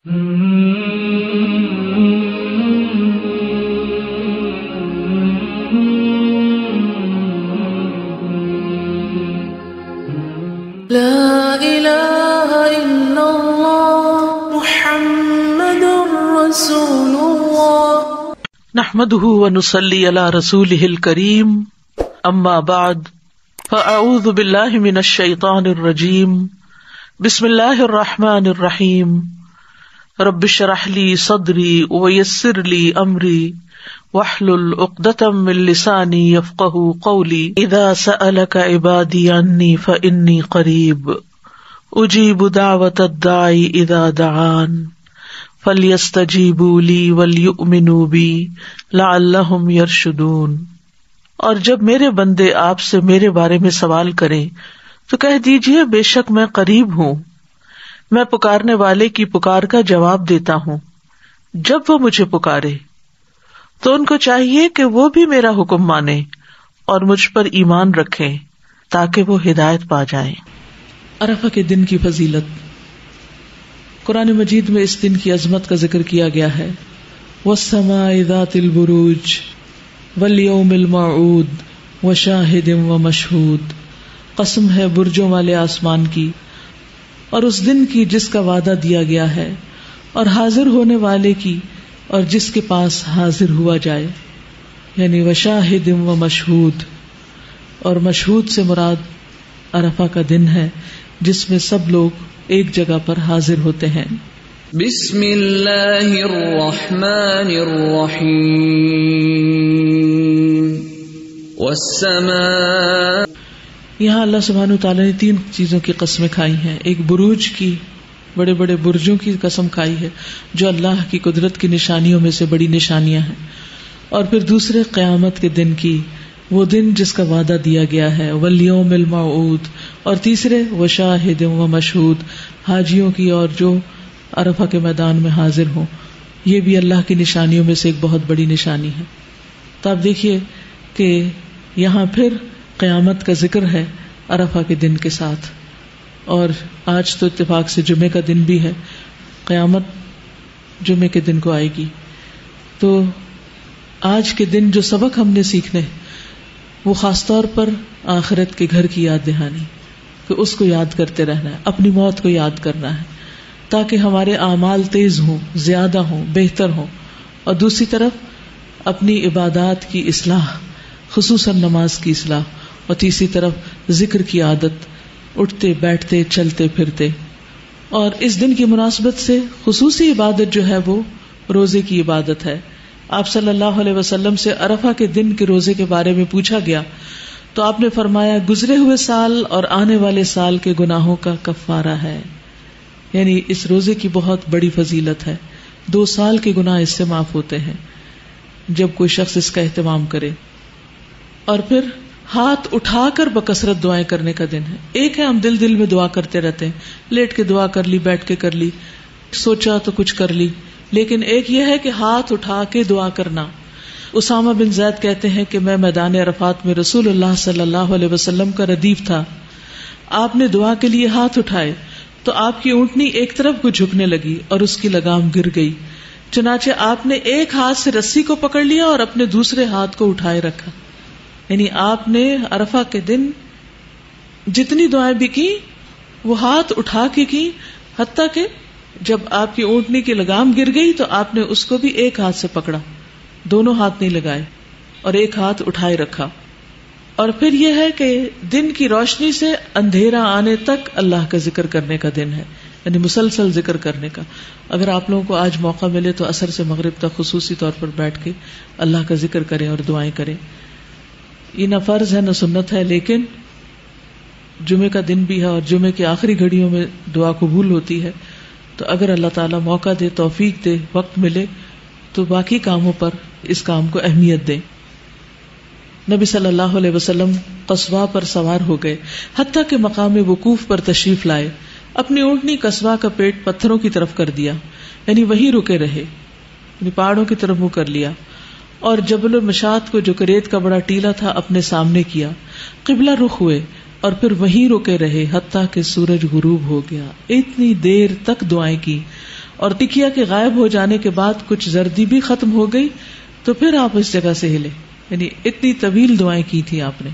لا الہ الا اللہ محمد رسول اللہ نحمده ونصلی علی رسولہ الکریم اما بعد فاعوذ باللہ من الشیطان الرجیم بسم اللہ الرحمن الرحیم رب اشرح لی صدری ویسر لی امری واحلل عقدۃ من لسانی یفقهوا قولی اذا سألک عبادی عنی فانی قریب اجیب دعوت الداعی اذا دعان فلیستجیبوا لی ولیؤمنوا بی لعلہم یرشدون۔ اور جب میرے بندے آپ سے میرے بارے میں سوال کریں تو کہہ دیجئے بے شک میں قریب ہوں، میں پکارنے والے کی پکار کا جواب دیتا ہوں۔ جب وہ مجھے پکارے تو ان کو چاہیے کہ وہ بھی میرا حکم مانیں اور مجھ پر ایمان رکھیں تاکہ وہ ہدایت پا جائیں۔ عرفہ کے دن کی فضیلت، قرآن مجید میں اس دن کی عظمت کا ذکر کیا گیا ہے۔ والسماء ذات البروج والیوم الموعود وشاہد ومشہود، قسم ہے برجوں والے آسمان کی اور اس دن کی جس کا وعدہ دیا گیا ہے، اور حاضر ہونے والے کی اور جس کے پاس حاضر ہوا جائے، یعنی وشاہد ومشہود، اور مشہود سے مراد عرفہ کا دن ہے جس میں سب لوگ ایک جگہ پر حاضر ہوتے ہیں۔ بسم اللہ الرحمن الرحیم والسماء۔ یہاں اللہ سبحانہ وتعالیٰ نے تین چیزوں کی قسمیں کھائی ہیں۔ ایک بروج کی، بڑے بڑے برجوں کی قسم کھائی ہے جو اللہ کی قدرت کی نشانیوں میں سے بڑی نشانیاں ہیں، اور پھر دوسرے قیامت کے دن کی، وہ دن جس کا وعدہ دیا گیا ہے، والیوم الموعود، اور تیسرے وشاہد ومشہود، حاجیوں کی اور جو عرفہ کے میدان میں حاضر ہوں، یہ بھی اللہ کی نشانیوں میں سے ایک بہت بڑی نشانی ہے۔ تو آپ دیکھیے کہ یہاں پھر قیامت کا ذکر ہے عرفہ کے دن کے ساتھ، اور آج تو اتفاق سے جمعے کا دن بھی ہے، قیامت جمعے کے دن کو آئے گی۔ تو آج کے دن جو سبق ہم نے سیکھنے وہ خاص طور پر آخرت کے گھر کی یاد دہانی، کہ اس کو یاد کرتے رہنا ہے، اپنی موت کو یاد کرنا ہے تاکہ ہمارے اعمال تیز ہوں، زیادہ ہوں، بہتر ہوں، اور دوسری طرف اپنی عبادات کی اصلاح، خصوصاً نماز کی اصلاح، اور تیسری طرف ذکر کی عادت، اٹھتے بیٹھتے چلتے پھرتے۔ اور اس دن کی مناسبت سے خصوصی عبادت جو ہے وہ روزے کی عبادت ہے۔ آپ صلی اللہ علیہ وسلم سے عرفہ کے دن کے روزے کے بارے میں پوچھا گیا تو آپ نے فرمایا گزرے ہوئے سال اور آنے والے سال کے گناہوں کا کفارہ ہے، یعنی اس روزے کی بہت بڑی فضیلت ہے۔ 2 سال کے گناہ اس سے معاف ہوتے ہیں جب کوئی شخص اس کا اہتمام کرے۔ اور پھر ہاتھ اٹھا کر بکثرت دعائیں کرنے کا دن ہے۔ ایک ہے ہم دل میں دعا کرتے رہتے ہیں، لیٹ کے دعا کر لی، بیٹھ کے کر لی، سوچا تو کچھ کر لی، لیکن ایک یہ ہے کہ ہاتھ اٹھا کے دعا کرنا۔ اسامہ بن زید کہتے ہیں کہ میں میدان عرفات میں رسول اللہ صلی اللہ علیہ وسلم کا ردیف تھا، آپ نے دعا کے لیے ہاتھ اٹھائے تو آپ کی اونٹنی ایک طرف کو جھکنے لگی اور اس کی لگام گر گئی، چنانچہ آپ نے ایک ہاتھ سے رسی کو پکڑ لیا اور اپنے دوسرے ہاتھ کو اٹھائے رکھا۔ یعنی آپ نے عرفہ کے دن جتنی دعائیں بھی کی وہ ہاتھ اٹھا کے کی، حتیٰ کہ جب آپ کی اونٹنی کی لگام گر گئی تو آپ نے اس کو بھی ایک ہاتھ سے پکڑا، دونوں ہاتھ نہیں لگائے، اور ایک ہاتھ اٹھائے رکھا۔ اور پھر یہ ہے کہ دن کی روشنی سے اندھیرا آنے تک اللہ کا ذکر کرنے کا دن ہے، یعنی مسلسل ذکر کرنے کا۔ اگر آپ لوگوں کو آج موقع ملے تو عصر سے مغرب تک خصوصی طور پر بیٹھ کے اللہ کا ذکر کریں اور دعائیں کریں۔ یہ نہ فرض ہے نہ سنت ہے، لیکن جمعے کا دن بھی ہے اور جمعے کی آخری گھڑیوں میں دعا قبول ہوتی ہے، تو اگر اللہ تعالیٰ موقع دے، توفیق دے، وقت ملے تو باقی کاموں پر اس کام کو اہمیت دیں۔ نبی صلی اللہ علیہ وسلم قصواء پر سوار ہو گئے، حتیٰ کہ مقام وقوف پر تشریف لائے، اپنی اونٹنی قصواء کا پیٹ پتھروں کی طرف کر دیا، یعنی وہیں رکے رہے، یعنی پہاڑوں کی طرف منہ کر لیا، اور جبل المشات کو جو کہ ریت کا بڑا ٹیلا تھا اپنے سامنے کیا، قبلہ رخ ہوئے اور پھر وہیں رکے رہے حتیٰ کہ سورج غروب ہو گیا۔ اتنی دیر تک دعائیں کی اور ٹکیا کے غائب ہو جانے کے بعد کچھ زردی بھی ختم ہو گئی تو پھر آپ اس جگہ سے ہلے. یعنی اتنی طویل دعائیں کی تھی آپ نے.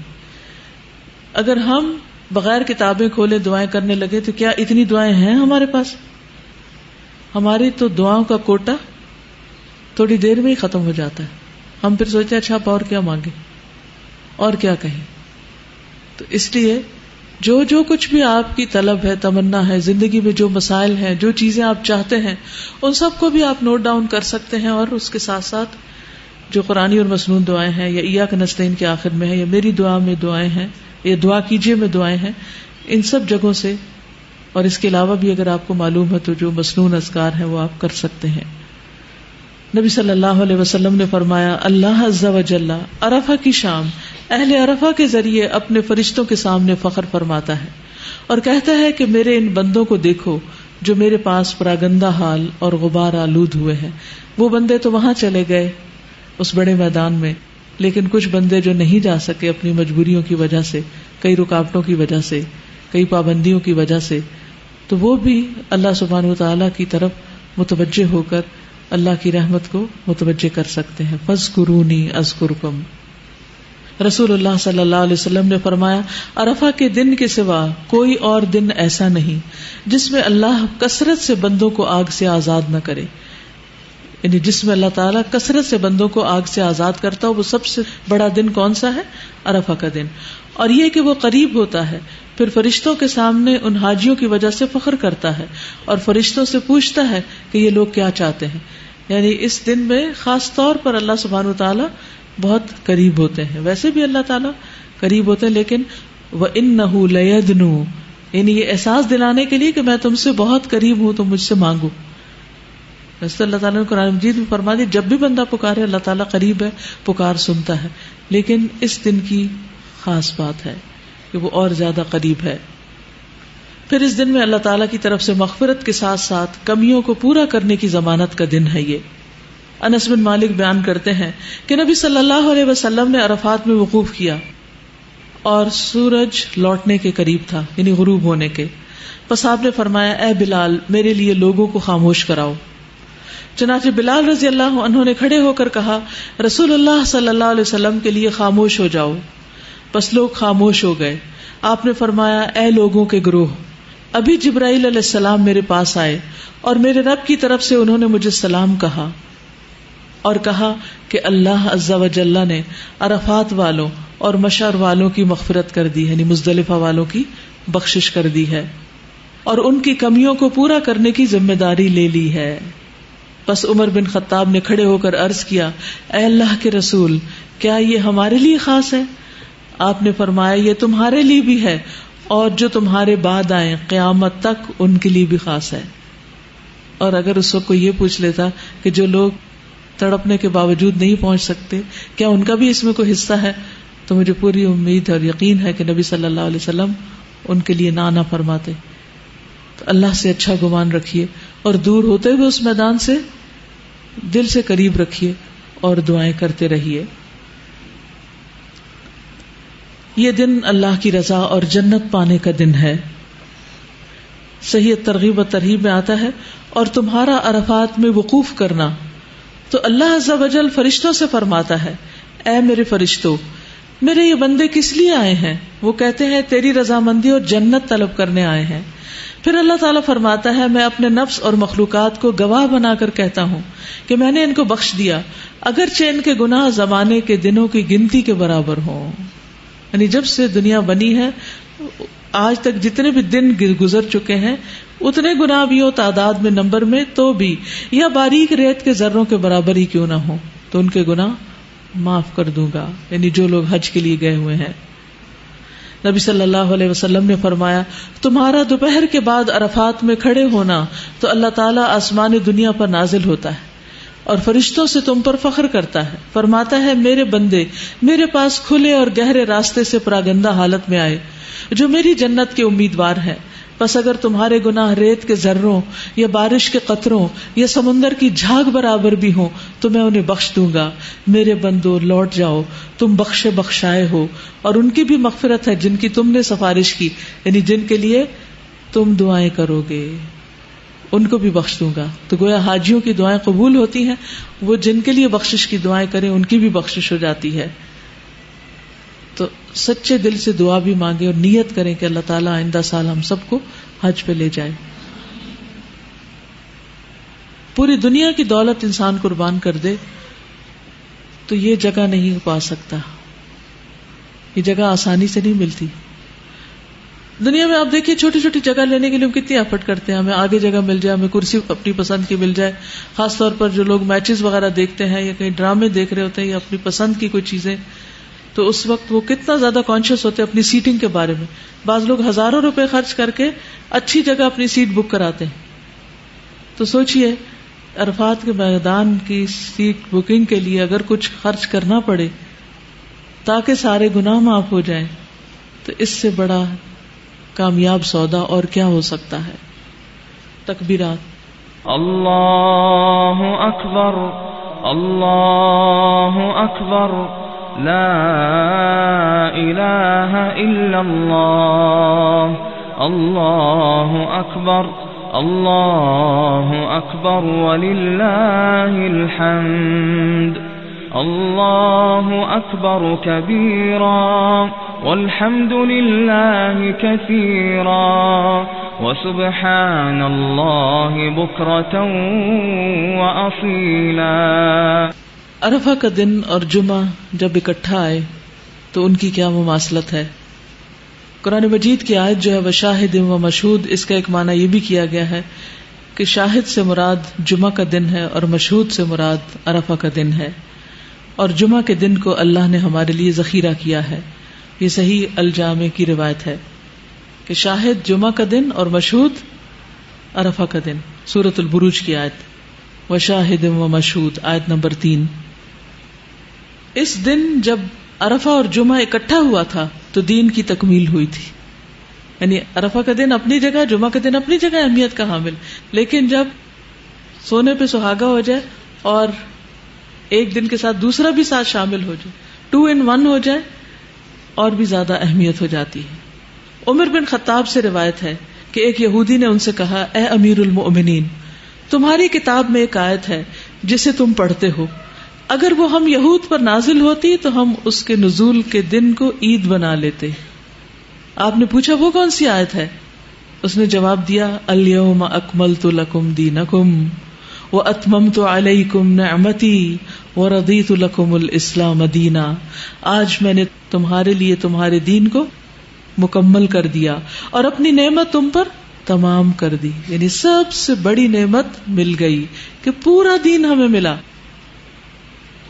اگر ہم بغیر کتابیں کھولے دعائیں کرنے لگے تو کیا اتنی دعائیں ہیں ہمارے پاس؟ ہماری تو دعاؤں کا کوٹا تھوڑی دیر میں ہی ختم ہو جاتا ہے. ہم پھر سوچتے ہیں اچھا آپ اور کیا مانگے اور کیا کہیں. تو اس لیے جو کچھ بھی آپ کی طلب ہے، تمنا ہے، زندگی میں جو مسائل ہیں، جو چیزیں آپ چاہتے ہیں، ان سب کو بھی آپ نوٹ ڈاؤن کر سکتے ہیں. اور اس کے ساتھ ساتھ جو قرآنی اور مسنون دعائیں ہیں، یا ایاک نستعین کے آخر میں ہے، یا میری دعا میں دعائیں ہیں، یا دعا کیجیے میں دعائیں ہیں، ان سب جگہوں سے اور اس کے علاوہ بھی اگر آپ کو معلوم ہے تو جو مسنون اذکار ہیں وہ آپ کر سکتے ہیں. نبی صلی اللہ علیہ وسلم نے فرمایا اللہ عز و جل عرفہ کی شام اہل عرفہ کے ذریعے اپنے فرشتوں کے سامنے فخر فرماتا ہے اور کہتا ہے کہ میرے ان بندوں کو دیکھو جو میرے پاس پراگندہ حال اور غبار آلود ہوئے ہیں. وہ بندے تو وہاں چلے گئے اس بڑے میدان میں، لیکن کچھ بندے جو نہیں جا سکے اپنی مجبوریوں کی وجہ سے، کئی رکاوٹوں کی وجہ سے، کئی پابندیوں کی وجہ سے، تو وہ بھی اللہ سبحانہ وتعالی کی طرف متوجہ ہو کر اللہ کی رحمت کو متوجہ کر سکتے ہیں. فاذکرونی اذکرکم. رسول اللہ صلی اللہ علیہ وسلم نے فرمایا عرفہ کے دن کے سوا کوئی اور دن ایسا نہیں جس میں اللہ کثرت سے بندوں کو آگ سے آزاد نہ کرے. یعنی جس میں اللہ تعالیٰ کثرت سے بندوں کو آگ سے آزاد کرتا ہو وہ سب سے بڑا دن کون سا ہے؟ عرفہ کا دن. اور یہ کہ وہ قریب ہوتا ہے، پھر فرشتوں کے سامنے ان حاجیوں کی وجہ سے فخر کرتا ہے اور فرشتوں سے پوچھتا ہے کہ یہ لوگ کیا چاہتے ہیں. یعنی اس دن میں خاص طور پر اللہ سبحانہ وتعالیٰ بہت قریب ہوتے ہیں. ویسے بھی اللہ تعالیٰ قریب ہوتے ہیں، لیکن وَإِنَّهُ لَيَدْنُو، یعنی یہ احساس دلانے کے لیے کہ میں تم سے بہت قریب ہوں تو مجھ سے مانگو. ویسے اللہ تعالیٰ نے قرآن مجید میں فرما دیا جب بھی بندہ پکارے اللہ تعالیٰ قریب ہے، پکار سنتا ہے. لیکن اس دن کی خاص بات ہے کہ وہ اور زیادہ قریب ہے. پھر اس دن میں اللہ تعالیٰ کی طرف سے مغفرت کے ساتھ ساتھ کمیوں کو پورا کرنے کی ضمانت کا دن ہے. یہ انس بن مالک بیان کرتے ہیں کہ نبی صلی اللہ علیہ وسلم نے عرفات میں وقوف کیا اور سورج لوٹنے کے قریب تھا، یعنی غروب ہونے کے. پس آپ نے فرمایا اے بلال میرے لیے لوگوں کو خاموش کراؤ. چنانچہ بلال رضی اللہ عنہ نے کھڑے ہو کر کہا رسول اللہ صلی اللہ علیہ وسلم کے لیے خاموش ہو جاؤ. بس لوگ خاموش ہو گئے. آپ نے فرمایا اے لوگوں کے گروہ، ابھی جبرائیل علیہ السلام میرے پاس آئے اور میرے رب کی طرف سے انہوں نے مجھے سلام کہا اور کہا کہ اللہ عز و جل نے عرفات والوں اور مشعر والوں کی مغفرت کر دی، یعنی مزدلفہ والوں کی بخشش کر دی ہے اور ان کی کمیوں کو پورا کرنے کی ذمہ داری لے لی ہے. بس عمر بن خطاب نے کھڑے ہو کر عرض کیا اے اللہ کے رسول، کیا یہ ہمارے لیے خاص ہے؟ آپ نے فرمایا یہ تمہارے لیے بھی ہے اور جو تمہارے بعد آئیں قیامت تک ان کے لیے بھی خاص ہے. اور اگر اس وقت کوئی یہ پوچھ لیتا کہ جو لوگ تڑپنے کے باوجود نہیں پہنچ سکتے کیا ان کا بھی اس میں کوئی حصہ ہے، تو مجھے پوری امید اور یقین ہے کہ نبی صلی اللہ علیہ وسلم ان کے لیے نہ فرماتے. تو اللہ سے اچھا گمان رکھیے اور دور ہوتے ہوئے اس میدان سے دل سے قریب رکھیے اور دعائیں کرتے رہیے. یہ دن اللہ کی رضا اور جنت پانے کا دن ہے. صحیح ترغیب و ترہیب میں آتا ہے اور تمہارا عرفات میں وقوف کرنا تو اللہ عز و جل فرشتوں سے فرماتا ہے اے میرے فرشتوں، میرے یہ بندے کس لیے آئے ہیں؟ وہ کہتے ہیں تیری رضامندی اور جنت طلب کرنے آئے ہیں. پھر اللہ تعالیٰ فرماتا ہے میں اپنے نفس اور مخلوقات کو گواہ بنا کر کہتا ہوں کہ میں نے ان کو بخش دیا اگرچہ ان کے گناہ زمانے کے دنوں کی گنتی کے برابر ہوں. یعنی جب سے دنیا بنی ہے آج تک جتنے بھی دن گزر چکے ہیں اتنے گناہ بھی ہو تعداد میں نمبر میں تو بھی یا باریک ریت کے ذروں کے برابر ہی کیوں نہ ہو تو ان کے گناہ معاف کر دوں گا. یعنی جو لوگ حج کے لیے گئے ہوئے ہیں. نبی صلی اللہ علیہ وسلم نے فرمایا تمہارا دوپہر کے بعد عرفات میں کھڑے ہونا تو اللہ تعالیٰ آسمان دنیا پر نازل ہوتا ہے اور فرشتوں سے تم پر فخر کرتا ہے. فرماتا ہے میرے بندے میرے پاس کھلے اور گہرے راستے سے پراگندہ حالت میں آئے جو میری جنت کے امیدوار ہیں. بس اگر تمہارے گناہ ریت کے ذروں یا بارش کے قطروں یا سمندر کی جھاگ برابر بھی ہوں تو میں انہیں بخش دوں گا. میرے بندو لوٹ جاؤ، تم بخشے بخشائے ہو اور ان کی بھی مغفرت ہے جن کی تم نے سفارش کی، یعنی جن کے لیے تم دعائیں کرو گے. ان کو بھی بخش دوں گا. تو گویا حاجیوں کی دعائیں قبول ہوتی ہیں, وہ جن کے لیے بخشش کی دعائیں کریں ان کی بھی بخشش ہو جاتی ہے. تو سچے دل سے دعا بھی مانگے اور نیت کریں کہ اللہ تعالیٰ آئندہ سال ہم سب کو حج پہ لے جائے. پوری دنیا کی دولت انسان قربان کر دے تو یہ جگہ نہیں پا سکتا, یہ جگہ آسانی سے نہیں ملتی. دنیا میں آپ دیکھیے چھوٹی چھوٹی جگہ لینے کے لیے ہم کتنی ایفرٹ کرتے ہیں, ہمیں آگے جگہ مل جائے, ہمیں کرسی اپنی پسند کی مل جائے. خاص طور پر جو لوگ میچز وغیرہ دیکھتے ہیں یا کہیں ڈرامے دیکھ رہے ہوتے ہیں یا اپنی پسند کی کوئی چیزیں, تو اس وقت وہ کتنا زیادہ کانشیس ہوتے ہیں اپنی سیٹنگ کے بارے میں. بعض لوگ ہزاروں روپے خرچ کر کے اچھی جگہ اپنی سیٹ بک کراتے ہیں. تو سوچئے عرفات کے میدان کی سیٹ بکنگ کے لیے اگر کچھ خرچ کرنا پڑے تاکہ سارے گناہ معاف ہو جائیں, تو اس سے بڑا کامیاب سودا اور کیا ہو سکتا ہے. تکبیرات. اللہ اکبر اللہ اکبر لا الہ الا اللہ اللہ اکبر اللہ اکبر وللہ الحمد اللہ اکبر کبیرا والحمد للہ کثیرا وسبحان اللہ بکرۃ واصیلا. عرفہ کا دن اور جمعہ جب اکٹھا آئے تو ان کی کیا مماثلت ہے. قرآن مجید کی آیت جو ہے وشاہد و مشہود, اس کا ایک معنی یہ بھی کیا گیا ہے کہ شاہد سے مراد جمعہ کا دن ہے اور مشہود سے مراد عرفہ کا دن ہے. اور جمعہ کے دن کو اللہ نے ہمارے لیے ذخیرہ کیا ہے. یہ صحیح الجامع کی روایت ہے کہ شاہد جمعہ کا دن اور مشہود عرفہ کا دن. سورۃ البروج کی آیت وشاہد و مشہود, آیت نمبر 3. اس دن جب عرفہ اور جمعہ اکٹھا ہوا تھا تو دین کی تکمیل ہوئی تھی. یعنی عرفہ کا دن اپنی جگہ, جمعہ کا دن اپنی جگہ اہمیت کا حامل, لیکن جب سونے پہ سہاگا ہو جائے اور ایک دن کے ساتھ دوسرا بھی ساتھ شامل ہو جائے, 2 in 1 ہو جائے, اور بھی زیادہ اہمیت ہو جاتی ہے. عمر بن خطاب سے روایت ہے کہ ایک یہودی نے ان سے کہا, اے امیر المؤمنین, تمہاری کتاب میں ایک آیت ہے جسے تم پڑھتے ہو, اگر وہ ہم یہود پر نازل ہوتی تو ہم اس کے نزول کے دن کو عید بنا لیتے. آپ نے پوچھا وہ کون سی آیت ہے؟ اس نے جواب دیا, الیوم اکملت لکم دینکم واتممت علیکم نعمتی ورضیت لکم الاسلام دینا. آج میں نے تمہارے لیے تمہارے دین کو مکمل کر دیا اور اپنی نعمت تم پر تمام کر دی. یعنی سب سے بڑی نعمت مل گئی کہ پورا دین ہمیں ملا,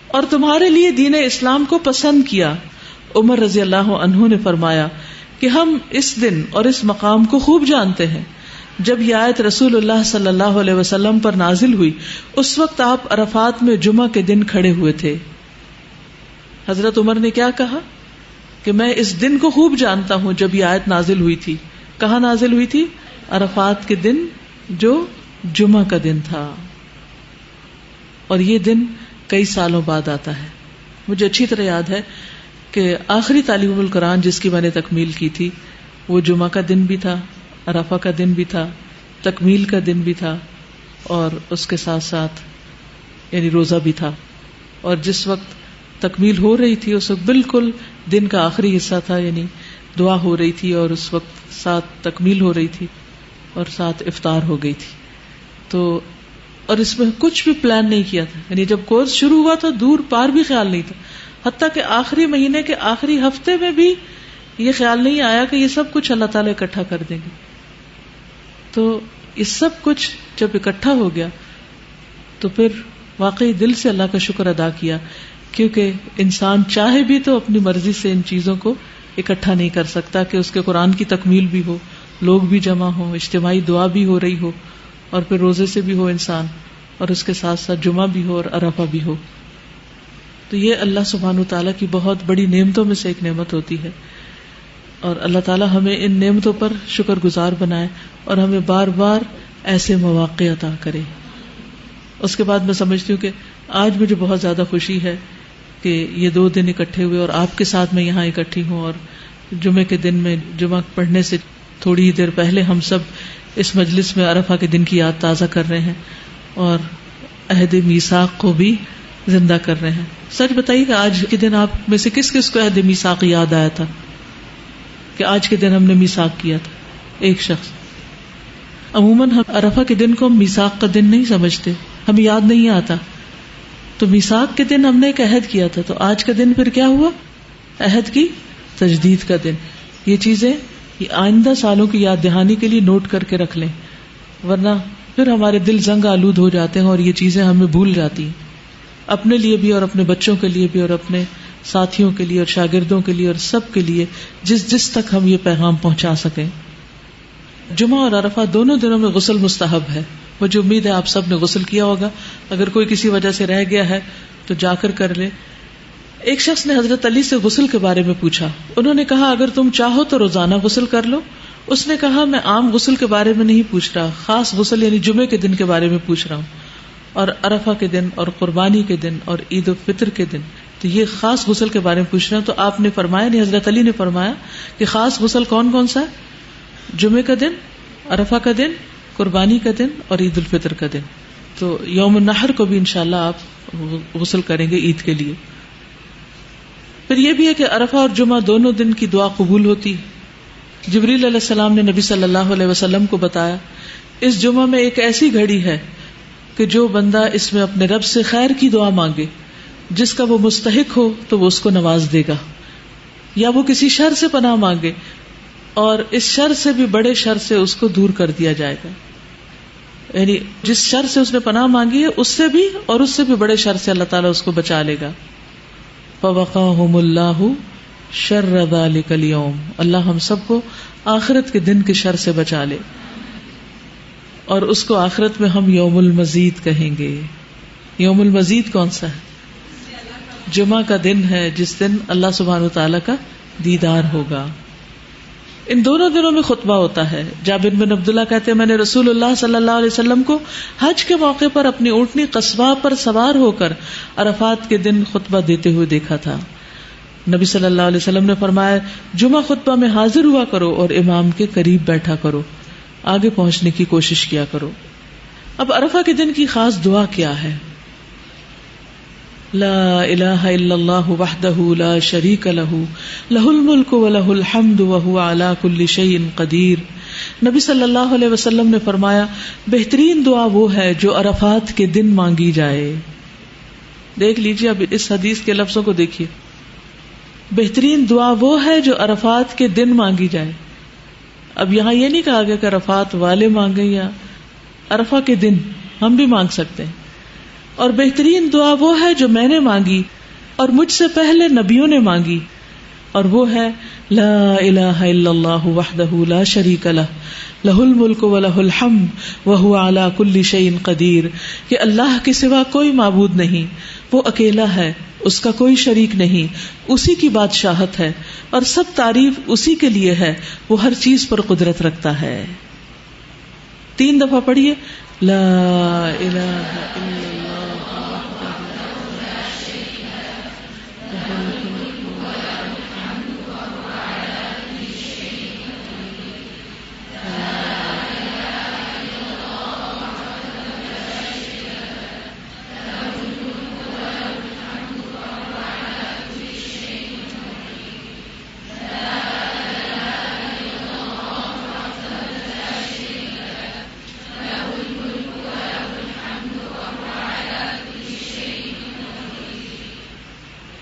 اور تمہارے لیے دین اسلام کو پسند کیا. عمر رضی اللہ عنہ نے فرمایا کہ ہم اس دن اور اس مقام کو خوب جانتے ہیں. جب یہ آیت رسول اللہ صلی اللہ علیہ وسلم پر نازل ہوئی اس وقت آپ عرفات میں جمعہ کے دن کھڑے ہوئے تھے. حضرت عمر نے کیا کہا کہ میں اس دن کو خوب جانتا ہوں جب یہ آیت نازل ہوئی تھی. کہاں نازل ہوئی تھی؟ عرفات کے دن جو جمعہ کا دن تھا, اور یہ دن کئی سالوں بعد آتا ہے. مجھے اچھی طرح یاد ہے کہ آخری تعلیم القرآن جس کی میں نے تکمیل کی تھی وہ جمعہ کا دن بھی تھا, عرفہ کا دن بھی تھا, تکمیل کا دن بھی تھا, اور اس کے ساتھ ساتھ یعنی روزہ بھی تھا. اور جس وقت تکمیل ہو رہی تھی اس وقت بالکل دن کا آخری حصہ تھا, یعنی دعا ہو رہی تھی اور اس وقت ساتھ تکمیل ہو رہی تھی اور ساتھ افطار ہو گئی تھی. تو اور اس میں کچھ بھی پلان نہیں کیا تھا, یعنی جب کورس شروع ہوا تو دور پار بھی خیال نہیں تھا, حتیٰ کہ آخری مہینے کے آخری ہفتے میں بھی یہ خیال نہیں آیا کہ یہ سب کچھ اللہ تعالیٰ اکٹھا کر دیں گے. تو یہ سب کچھ جب اکٹھا ہو گیا تو پھر واقعی دل سے اللہ کا شکر ادا کیا, کیونکہ انسان چاہے بھی تو اپنی مرضی سے ان چیزوں کو اکٹھا نہیں کر سکتا کہ اس کے قرآن کی تکمیل بھی ہو, لوگ بھی جمع ہوں, اجتماعی دعا بھی ہو رہی ہو, اور پھر روزے سے بھی ہو انسان, اور اس کے ساتھ ساتھ جمعہ بھی ہو اور عرفہ بھی ہو. تو یہ اللہ سبحانہ وتعالیٰ کی بہت بڑی نعمتوں میں سے ایک نعمت ہوتی ہے, اور اللہ تعالیٰ ہمیں ان نعمتوں پر شکر گزار بنائے اور ہمیں بار بار ایسے مواقع عطا کرے. اس کے بعد میں سمجھتی ہوں کہ آج مجھے بہت زیادہ خوشی ہے کہ یہ 2 دن اکٹھے ہوئے اور آپ کے ساتھ میں یہاں اکٹھی ہوں, اور جمعے کے دن میں جمعہ پڑھنے سے تھوڑی دیر پہلے ہم سب اس مجلس میں عرفہ کے دن کی یاد تازہ کر رہے ہیں اور عہد میثاق کو بھی زندہ کر رہے ہیں. سچ بتائیے کہ آج کے دن آپ میں سے کس کس کو عہد میثاق یاد آیا تھا کہ آج کے دن ہم نے میثاق کیا تھا؟ ایک شخص. عموماً ہم عرفہ کے دن کو میثاق کا دن نہیں سمجھتے, ہمیں یاد نہیں آتا. تو میثاق کے دن ہم نے ایک عہد کیا تھا, تو آج کا دن پھر کیا ہوا؟ عہد کی تجدید کا دن. یہ چیزیں آئندہ سالوں کی یاد دہانی کے لیے نوٹ کر کے رکھ لیں, ورنہ پھر ہمارے دل زنگ آلود ہو جاتے ہیں اور یہ چیزیں ہمیں بھول جاتی ہیں, اپنے لیے بھی اور اپنے بچوں کے لیے بھی اور اپنے ساتھیوں کے لیے اور شاگردوں کے لیے اور سب کے لیے, جس تک ہم یہ پیغام پہنچا سکیں. جمعہ اور عرفہ دونوں دنوں میں غسل مستحب ہے. مجھے امید ہے آپ سب نے غسل کیا ہوگا, اگر کوئی کسی وجہ سے رہ گیا ہے تو جا کر لے. ایک شخص نے حضرت علی سے غسل کے بارے میں پوچھا. انہوں نے کہا اگر تم چاہو تو روزانہ غسل کر لو. اس نے کہا میں عام غسل کے بارے میں نہیں پوچھ رہا, خاص غسل یعنی جمعے کے دن کے بارے میں پوچھ رہا ہوں, اور عرفہ کے دن اور قربانی کے دن اور عید الفطر کے دن, تو یہ خاص غسل کے بارے میں پوچھ رہا ہوں. تو آپ نے فرمایا, نہیں حضرت علی نے فرمایا کہ خاص غسل کون کون سا ہے؟ جمعے کا دن, عرفہ کا دن, قربانی کا دن اور عید الفطر کا دن. تو یوم النحر کو بھی انشاءاللہ آپ غسل کریں گے عید کے لیے. پھر یہ بھی ہے کہ عرفہ اور جمعہ دونوں دن کی دعا قبول ہوتی. جبریل علیہ السلام نے نبی صلی اللہ علیہ وسلم کو بتایا اس جمعہ میں ایک ایسی گھڑی ہے کہ جو بندہ اس میں اپنے رب سے خیر کی دعا مانگے, جس کا وہ مستحق ہو تو وہ اس کو نواز دے گا, یا وہ کسی شر سے پناہ مانگے اور اس شر سے بھی بڑے شر سے اس کو دور کر دیا جائے گا. یعنی جس شر سے اس نے پناہ مانگی ہے اس سے بھی اور اس سے بھی بڑے شر سے اللہ تعالیٰ اس کو بچا لے گا. فَوَقَاهُمُ اللَّهُ شَرَّ ذَلِكَ الْيَوْمِ, اللہ ہم سب کو آخرت کے دن کے شر سے بچا لے, اور اس کو آخرت میں ہم یوم المزید کہیں گے. یوم المزید کون سا ہے؟ جمعہ کا دن ہے جس دن اللہ سبحانہ وتعالی کا دیدار ہوگا. ان دونوں دنوں میں خطبہ ہوتا ہے. جابر بن عبداللہ کہتے ہیں میں نے رسول اللہ صلی اللہ علیہ وسلم کو حج کے موقع پر اپنی اونٹنی قصواء پر سوار ہو کر عرفات کے دن خطبہ دیتے ہوئے دیکھا تھا. نبی صلی اللہ علیہ وسلم نے فرمایا جمعہ خطبہ میں حاضر ہوا کرو اور امام کے قریب بیٹھا کرو, آگے پہنچنے کی کوشش کیا کرو. اب عرفہ کے دن کی خاص دعا کیا ہے؟ لا الہ الا اللہ وحدہ لا شریک لہ لہ الملک ولہ الحمد وہو علی کل شیء قدیر. نبی صلی اللہ علیہ وسلم نے فرمایا بہترین دعا وہ ہے جو عرفات کے دن مانگی جائے. دیکھ لیجیے اب اس حدیث کے لفظوں کو دیکھیے, بہترین دعا وہ ہے جو عرفات کے دن مانگی جائے. اب یہاں یہ نہیں کہا گیا کہ عرفات والے مانگے, یا عرفہ کے دن ہم بھی مانگ سکتے ہیں. اور بہترین دعا وہ ہے جو میں نے مانگی اور مجھ سے پہلے نبیوں نے مانگی, اور وہ ہے لا الہ الا اللہ وحدہ لا شریک لہ لہ الملک ولہ الحمد وہو علی کل شیء قدیر, کہ اللہ کے سوا کوئی معبود نہیں, وہ اکیلا ہے, اس کا کوئی شریک نہیں, اسی کی بادشاہت ہے اور سب تعریف اسی کے لیے ہے, وہ ہر چیز پر قدرت رکھتا ہے. 3 دفعہ پڑھیے لا الہ الا اللہ.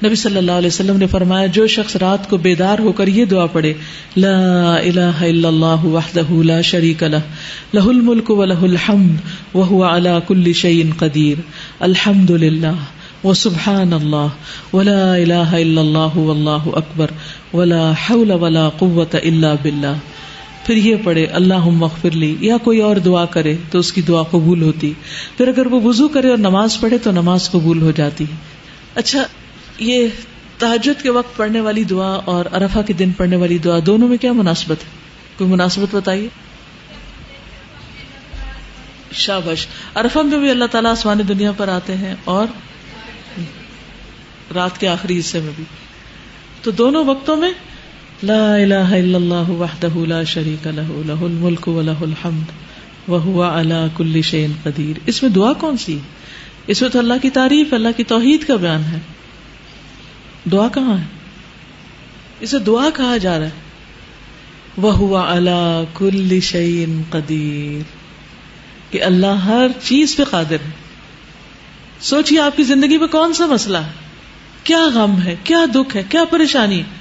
نبی صلی اللہ علیہ وسلم نے فرمایا جو شخص رات کو بیدار ہو کر یہ دعا پڑھے لا الہ الا اللہ وحدہ لا شریک لہ لہ الملک ولہ الحمد وہو علی کل شیء قدیر الحمد للہ وسبحان اللہ ولا الہ الا اللہ واللہ اکبر ولا حول ولا قوة الا باللہ. پھر یہ پڑھے اللہم اغفر لی, یا کوئی اور دعا کرے تو اس کی دعا قبول ہوتی. پھر اگر وہ وضو کرے اور نماز پڑھے تو نماز قبول ہو جاتی. اچھا, یہ تہجد کے وقت پڑھنے والی دعا اور عرفہ کے دن پڑھنے والی دعا دونوں میں کیا مناسبت ہے؟ کوئی مناسبت بتائیے. شاباش. عرفہ میں بھی اللہ تعالیٰ آسمان دنیا پر آتے ہیں اور رات کے آخری حصے میں بھی, تو دونوں وقتوں میں لا الہ الا اللہ وحدہ لا شریک لہ لہ الملک ولہ الحمد وہو علی کل شیء قدیر. اس میں دعا کون سی؟ اس میں تو اللہ کی تعریف، اللہ کی توحید کا بیان ہے. دعا کہاں ہے؟ اسے دعا کہا جا رہا ہے. وہو علی کل شیء قدیر، کہ اللہ ہر چیز پہ قادر ہے. سوچئے آپ کی زندگی میں کون سا مسئلہ ہے، کیا غم ہے، کیا دکھ ہے، کیا پریشانی ہے،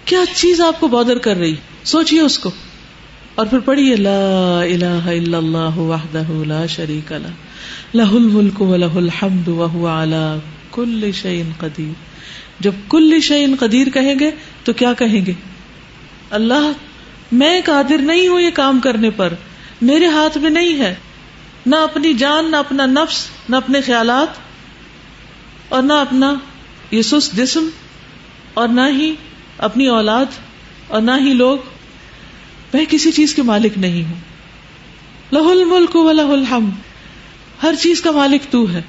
کیا چیز آپ کو بادر کر رہی، سوچئے اس کو، اور پھر پڑھیے لا الہ الا اللہ وحدہ لا شریک لہ لہ الملک ولہ الحمد وہو علی کل شیء قدیر. جب کل شیء قدیر کہیں گے تو کیا کہیں گے؟ اللہ میں قادر نہیں ہوں یہ کام کرنے پر، میرے ہاتھ میں نہیں ہے، نہ اپنی جان، نہ اپنا نفس، نہ اپنے خیالات، اور نہ اپنا یہ سست جسم، اور نہ ہی اپنی اولاد، اور نہ ہی لوگ. میں کسی چیز کے مالک نہیں ہوں. لہ الملک ولہ الحمد، ہر چیز کا مالک تو ہے،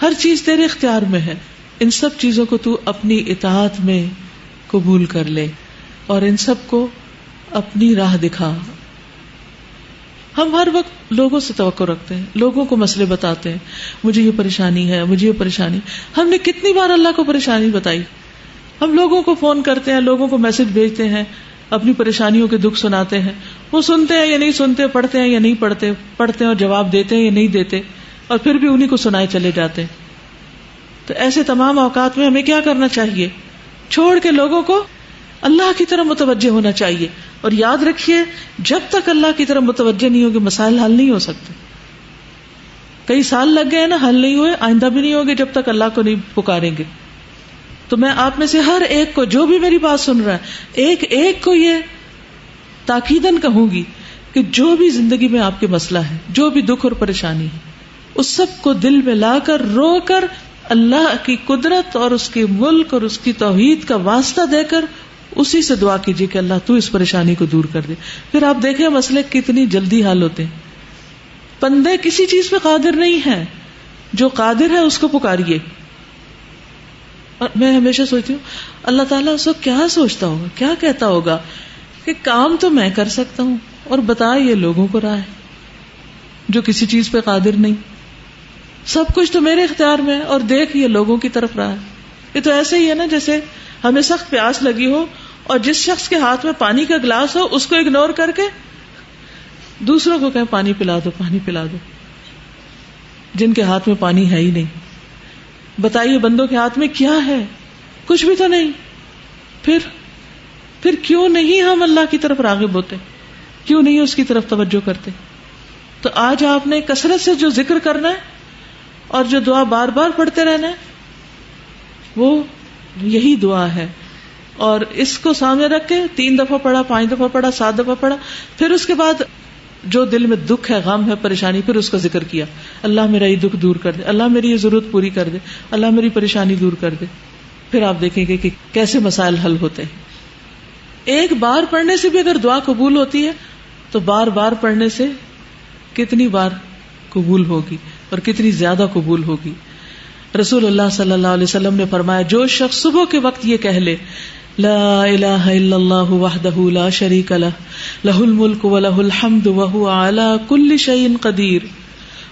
ہر چیز تیرے اختیار میں ہے. ان سب چیزوں کو تو اپنی اطاعت میں قبول کر لے اور ان سب کو اپنی راہ دکھا. ہم ہر وقت لوگوں سے توقع رکھتے ہیں، لوگوں کو مسئلے بتاتے ہیں، مجھے یہ پریشانی ہے، مجھے یہ پریشانی. ہم نے کتنی بار اللہ کو پریشانی بتائی؟ ہم لوگوں کو فون کرتے ہیں، لوگوں کو میسج بھیجتے ہیں، اپنی پریشانیوں کے دکھ سناتے ہیں. وہ سنتے ہیں یا نہیں سنتے، پڑھتے ہیں یا نہیں پڑھتے، پڑھتے ہیں اور جواب دیتے ہیں یا نہیں دیتے، اور پھر بھی انہیں کو سنائے چلے جاتے ہیں. تو ایسے تمام اوقات میں ہمیں کیا کرنا چاہیے؟ چھوڑ کے لوگوں کو اللہ کی طرف متوجہ ہونا چاہیے. اور یاد رکھیے، جب تک اللہ کی طرف متوجہ نہیں ہوگے مسائل حل نہیں ہو سکتے. کئی سال لگ گئے نا، حل نہیں ہوئے، آئندہ بھی نہیں ہوگے جب تک اللہ کو نہیں پکاریں گے. تو میں آپ میں سے ہر ایک کو، جو بھی میری بات سن رہا ہے، ایک ایک کو یہ تاکیداً کہوں گی کہ جو بھی زندگی میں آپ کے مسئلہ ہے، جو بھی دکھ اور پریشانی ہے، اس سب کو دل میں لا کر، رو کر، اللہ کی قدرت اور اس کے ملک اور اس کی توحید کا واسطہ دے کر اسی سے دعا کیجیے کہ اللہ تو اس پریشانی کو دور کر دے. پھر آپ دیکھیں مسئلے کتنی جلدی حل ہوتے ہیں. بندے کسی چیز پہ قادر نہیں ہیں، جو قادر ہے اس کو پکاریے. اور میں ہمیشہ سوچتی ہوں اللہ تعالیٰ اس وقت کیا سوچتا ہوگا، کیا کہتا ہوگا کہ کام تو میں کر سکتا ہوں اور بتا یہ لوگوں کو رہا ہے جو کسی چیز پہ قادر نہیں. سب کچھ تو میرے اختیار میں ہے اور دیکھ یہ لوگوں کی طرف رہا ہے. یہ تو ایسے ہی ہے نا جیسے ہمیں سخت پیاس لگی ہو اور جس شخص کے ہاتھ میں پانی کا گلاس ہو اس کو اگنور کر کے دوسروں کو کہیں پانی پلا دو، پانی پلا دو، جن کے ہاتھ میں پانی ہے ہی نہیں. بتائیے بندوں کے ہاتھ میں کیا ہے؟ کچھ بھی تو نہیں. پھر کیوں نہیں ہم اللہ کی طرف راغب ہوتے؟ کیوں نہیں اس کی طرف توجہ کرتے؟ تو آج آپ نے کثرت سے جو ذکر کرنا ہے اور جو دعا بار بار پڑھتے رہنا ہے وہ یہی دعا ہے. اور اس کو سامنے رکھ کے 3 دفعہ پڑھا، 5 دفعہ پڑھا، 7 دفعہ پڑھا، پھر اس کے بعد جو دل میں دکھ ہے، غم ہے، پریشانی، پھر اس کا ذکر کیا. اللہ میرا یہ دکھ دور کر دے، اللہ میری یہ ضرورت پوری کر دے، اللہ میری پریشانی دور کر دے. پھر آپ دیکھیں گے کہ کیسے مسائل حل ہوتے ہیں. ایک بار پڑھنے سے بھی اگر دعا قبول ہوتی ہے تو بار بار پڑھنے سے کتنی بار قبول ہوگی اور کتنی زیادہ قبول ہوگی. رسول اللہ صلی اللہ علیہ وسلم نے فرمایا جو شخص صبح کے وقت یہ کہہ لے لا الہ الا اللہ وحدہ لا شریک لہ لہ الملک ولہ الحمد وہو علی کل شیء قدیر،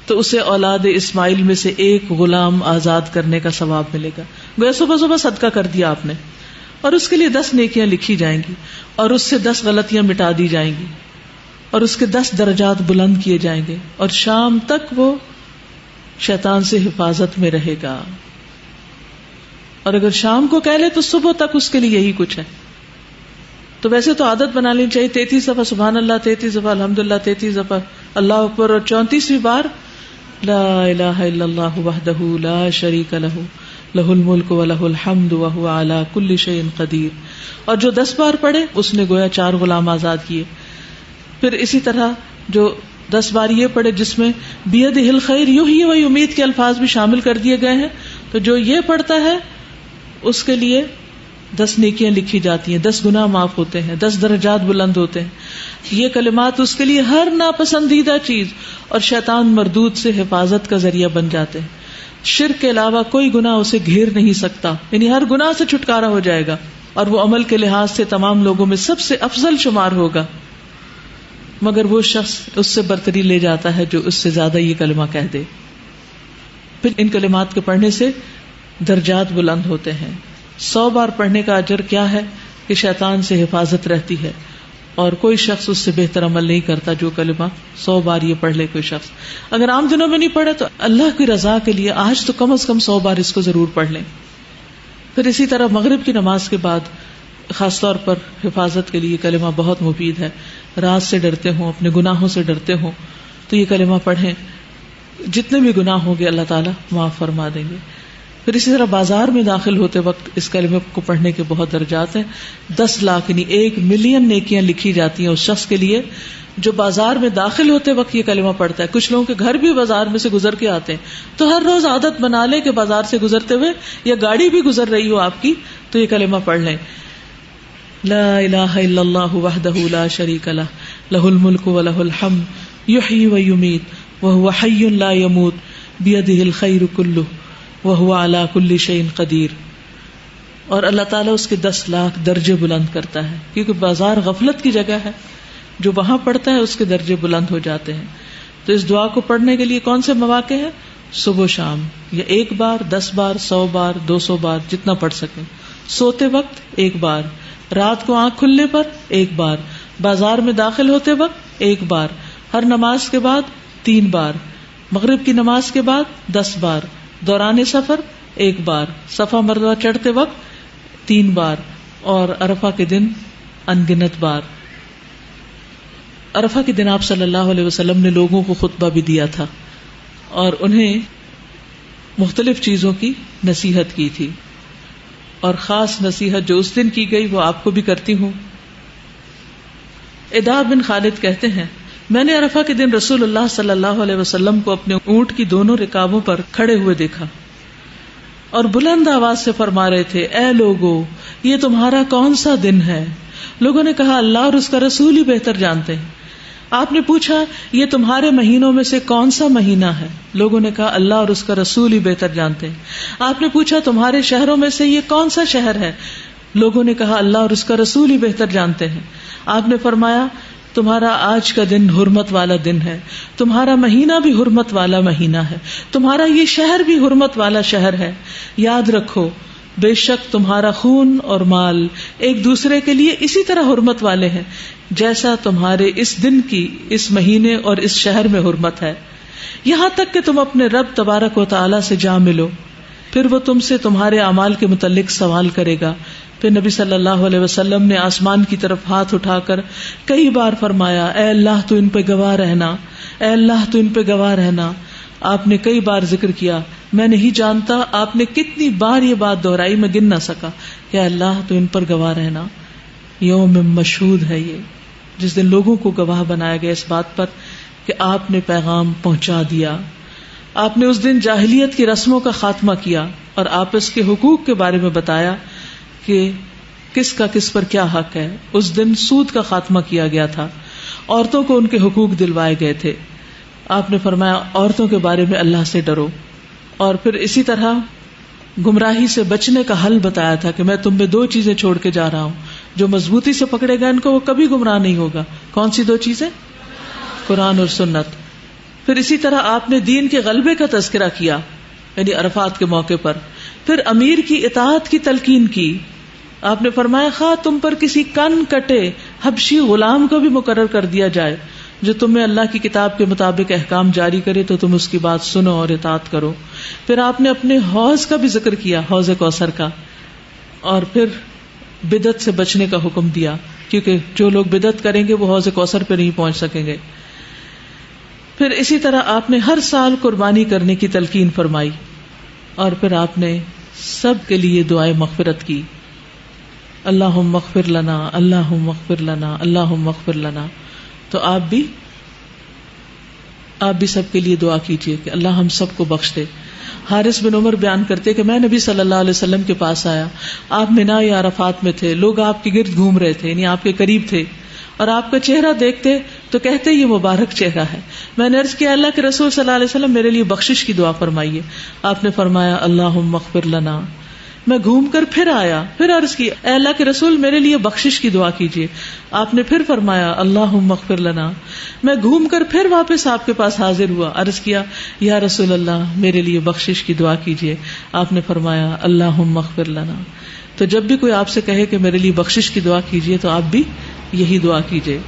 تو اسے اولاد اسماعیل میں سے ایک غلام آزاد کرنے کا ثواب ملے گا. گویا صبح صبح صدقہ کر دیا آپ نے، اور اس کے لیے 10 نیکیاں لکھی جائیں گی، اور اس سے 10 غلطیاں مٹا دی جائیں گی، اور اس کے 10 درجات بلند کیے جائیں گے، اور شام تک وہ شیطان سے حفاظت میں رہے گا. اور اگر شام کو کہہ لے تو صبح تک اس کے لیے یہی کچھ ہے. تو ویسے تو عادت بنا لینی چاہیے 33 دفعہ سبحان اللہ، 33 دفعہ الحمدللہ، 33 دفعہ اللہ اکبر، اور 34ویں بار لا الہ الا اللہ وحدہ لا شریک لہ لہ الملک ولہ الحمد وہو علی کل شیء قدیر. اور جو 10 بار پڑھے اس نے گویا 4 غلام آزاد کیے. پھر اسی طرح جو 10 بار یہ پڑھے جس میں بیدہ الخیر یحیی و یمیت کے الفاظ بھی شامل کر دیے گئے ہیں، تو جو یہ پڑھتا ہے اس کے لیے 10 نیکیاں لکھی جاتی ہیں، 10 گناہ معاف ہوتے ہیں، 10 درجات بلند ہوتے ہیں. یہ کلمات اس کے لیے ہر ناپسندیدہ چیز اور شیطان مردود سے حفاظت کا ذریعہ بن جاتے ہیں. شرک کے علاوہ کوئی گناہ اسے گھیر نہیں سکتا، یعنی ہر گناہ سے چھٹکارا ہو جائے گا. اور وہ عمل کے لحاظ سے تمام لوگوں میں سب سے افضل شمار ہوگا، مگر وہ شخص اس سے برتری لے جاتا ہے جو اس سے زیادہ یہ کلمہ کہہ دے۔ پھر ان کلمات کے پڑھنے سے درجات بلند ہوتے ہیں۔ 100 بار پڑھنے کا اجر کیا ہے کہ شیطان سے حفاظت رہتی ہے، اور کوئی شخص اس سے بہتر عمل نہیں کرتا جو کلمہ 100 بار یہ پڑھ لے کوئی شخص۔ اگر عام دنوں میں نہیں پڑھے تو اللہ کی رضا کے لیے آج تو کم از کم 100 بار اس کو ضرور پڑھ لیں۔ پھر اسی طرح مغرب کی نماز کے بعد خاص طور پر حفاظت کے لیے کلمہ بہت مفید ہے۔ رات سے ڈرتے ہوں، اپنے گناہوں سے ڈرتے ہوں تو یہ کلمہ پڑھیں، جتنے بھی گناہ ہوں گے اللہ تعالیٰ معاف فرما دیں گے۔ پھر اسی طرح بازار میں داخل ہوتے وقت اس کلمے کو پڑھنے کے بہت درجات ہیں۔ 10 لاکھ یعنی 1 ملین نیکیاں لکھی جاتی ہیں اس شخص کے لیے جو بازار میں داخل ہوتے وقت یہ کلمہ پڑھتا ہے۔ کچھ لوگوں کے گھر بھی بازار میں سے گزر کے آتے ہیں، تو ہر روز عادت بنا لیں کہ بازار سے گزرتے ہوئے یا گاڑی بھی گزر رہی ہو آپ کی تو یہ کلمہ پڑھ لیں۔ لا الہ الا اللہ وحدہ لا شریک لہ لہ الملک ولہ الحمد یحیی ویمیت وہو حی لا یموت بیدہ الخیر کلہ وہو علی کل شیء قدیر۔ اور اللہ تعالیٰ اس کے 10 لاکھ درجے بلند کرتا ہے، کیونکہ بازار غفلت کی جگہ ہے، جو وہاں پڑھتا ہے اس کے درجے بلند ہو جاتے ہیں۔ تو اس دعا کو پڑھنے کے لیے کون سے مواقع ہیں؟ صبح و شام، یا 1 بار، 10 بار، 100 بار، 200 بار، جتنا پڑھ سکیں۔ سوتے وقت 1 بار، رات کو آنکھ کھلنے پر 1 بار، بازار میں داخل ہوتے وقت 1 بار، ہر نماز کے بعد 3 بار، مغرب کی نماز کے بعد 10 بار، دوران سفر 1 بار، صفا مروہ چڑھتے وقت 3 بار، اور عرفہ کے دن انگنت بار۔ عرفہ کے دن آپ صلی اللہ علیہ وسلم نے لوگوں کو خطبہ بھی دیا تھا اور انہیں مختلف چیزوں کی نصیحت کی تھی، اور خاص نصیحت جو اس دن کی گئی وہ آپ کو بھی کرتی ہوں۔ ادا بن خالد کہتے ہیں، میں نے عرفہ کے دن رسول اللہ صلی اللہ علیہ وسلم کو اپنے اونٹ کی دونوں رکابوں پر کھڑے ہوئے دیکھا اور بلند آواز سے فرما رہے تھے، اے لوگو، یہ تمہارا کون سا دن ہے؟ لوگوں نے کہا، اللہ اور اس کا رسول ہی بہتر جانتے ہیں۔ آپ نے پوچھا، یہ تمہارے مہینوں میں سے کون سا مہینہ ہے؟ لوگوں نے کہا، اللہ اور اس کا رسول ہی بہتر جانتے ہیں۔ آپ نے پوچھا، تمہارے شہروں میں سے یہ کون سا شہر ہے؟ لوگوں نے کہا، اللہ اور اس کا رسول ہی بہتر جانتے ہیں۔ آپ نے فرمایا، تمہارا آج کا دن حرمت والا دن ہے، تمہارا مہینہ بھی حرمت والا مہینہ ہے، تمہارا یہ شہر بھی حرمت والا شہر ہے۔ یاد رکھو، بے شک تمہارا خون اور مال ایک دوسرے کے لیے اسی طرح حرمت والے ہیں جیسا تمہارے اس دن کی، اس مہینے اور اس شہر میں حرمت ہے، یہاں تک کہ تم اپنے رب تبارک و تعالی سے جا ملو، پھر وہ تم سے تمہارے اعمال کے متعلق سوال کرے گا۔ پھر نبی صلی اللہ علیہ وسلم نے آسمان کی طرف ہاتھ اٹھا کر کئی بار فرمایا، اے اللہ تو ان پہ گواہ رہنا، اے اللہ تو ان پہ گواہ رہنا۔ آپ نے کئی بار ذکر کیا، میں نہیں جانتا آپ نے کتنی بار یہ بات دہرائی، میں گن نہ سکا کہ اللہ تو ان پر گواہ رہنا۔ یوم مشہود ہے یہ، جس دن لوگوں کو گواہ بنایا گیا اس بات پر کہ آپ نے پیغام پہنچا دیا۔ آپ نے اس دن جاہلیت کی رسموں کا خاتمہ کیا اور آپس کے حقوق کے بارے میں بتایا کہ کس کا کس پر کیا حق ہے۔ اس دن سود کا خاتمہ کیا گیا تھا، عورتوں کو ان کے حقوق دلوائے گئے تھے۔ آپ نے فرمایا، عورتوں کے بارے میں اللہ سے ڈرو، اور پھر اسی طرح گمراہی سے بچنے کا حل بتایا تھا کہ میں تم میں 2 چیزیں چھوڑ کے جا رہا ہوں، جو مضبوطی سے پکڑے گا ان کو وہ کبھی گمراہ نہیں ہوگا۔ کون سی 2 چیزیں؟ قرآن اور سنت۔ پھر اسی طرح آپ نے دین کے غلبے کا تذکرہ کیا، یعنی عرفات کے موقع پر۔ پھر امیر کی اطاعت کی تلقین کی۔ آپ نے فرمایا، خواہ تم پر کسی کن کٹے حبشی غلام کو بھی مقرر کر دیا جائے جو تمہیں اللہ کی کتاب کے مطابق احکام جاری کرے تو تم اس کی بات سنو اور اطاعت کرو۔ پھر آپ نے اپنے حوض کا بھی ذکر کیا، حوض کوثر کا، اور پھر بدعت سے بچنے کا حکم دیا، کیونکہ جو لوگ بدعت کریں گے وہ حوض کوثر پہ نہیں پہنچ سکیں گے۔ پھر اسی طرح آپ نے ہر سال قربانی کرنے کی تلقین فرمائی، اور پھر آپ نے سب کے لیے دعائے مغفرت کی، اللہم اغفر لنا، اللہم اغفر لنا، اللہم اغفر لنا۔ تو آپ بھی سب کے لیے دعا کیجئے کہ اللہ ہم سب کو بخش دے۔ حارث بن عمر بیان کرتے کہ میں نبی صلی اللہ علیہ وسلم کے پاس آیا، آپ منا یا عرفات میں تھے، لوگ آپ کے گرد گھوم رہے تھے، یعنی آپ کے قریب تھے، اور آپ کا چہرہ دیکھتے تو کہتے یہ مبارک چہرہ ہے۔ میں نے عرض کیا، اللہ کے رسول صلی اللہ علیہ وسلم میرے لیے بخشش کی دعا فرمائیے۔ آپ نے فرمایا، اللہم اغفر لنا، میں گھوم کر پھر آیا، پھر عرض کی اے اللہ کے رسول میرے لیے بخشش کی دعا کیجیے. آپ نے پھر فرمایا اللہم اغفر لنا. میں گھوم کر پھر واپس آپ کے پاس حاضر ہوا، عرض کیا یا رسول اللہ میرے لیے بخشش کی دعا کیجیے. آپ نے فرمایا اللہم اغفر لنا. تو جب بھی کوئی آپ سے کہے کہ میرے لیے بخشش کی دعا کیجیے تو آپ بھی یہی دعا کیجیے.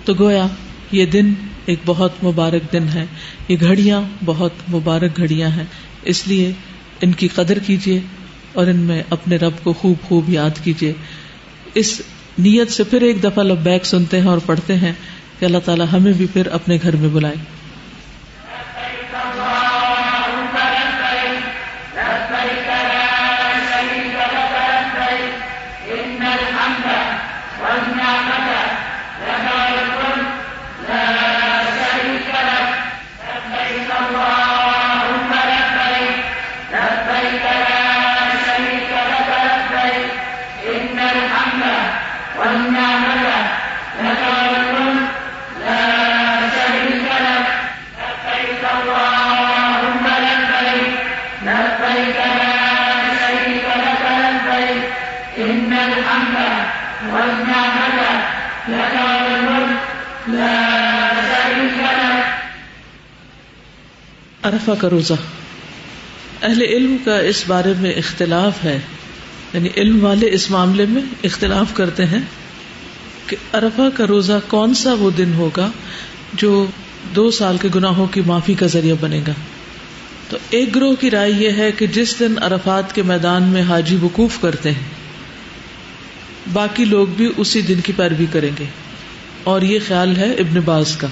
تو گویا یہ دن ایک بہت مبارک دن ہے، یہ گھڑیاں بہت مبارک گھڑیاں ہیں، اس لیے ان کی قدر کیجیے اور ان میں اپنے رب کو خوب خوب یاد کیجیے. اس نیت سے پھر ایک دفعہ لبیک سنتے ہیں اور پڑھتے ہیں کہ اللہ تعالی ہمیں بھی پھر اپنے گھر میں بلائے. عرفہ کا روزہ. اہل علم کا اس بارے میں اختلاف ہے، یعنی علم والے اس معاملے میں اختلاف کرتے ہیں کہ عرفہ کا روزہ کون سا وہ دن ہوگا جو 2 سال کے گناہوں کی معافی کا ذریعہ بنے گا. تو ایک گروہ کی رائے یہ ہے کہ جس دن عرفات کے میدان میں حاجی وقوف کرتے ہیں باقی لوگ بھی اسی دن کی پیروی کریں گے، اور یہ خیال ہے ابن باز کا،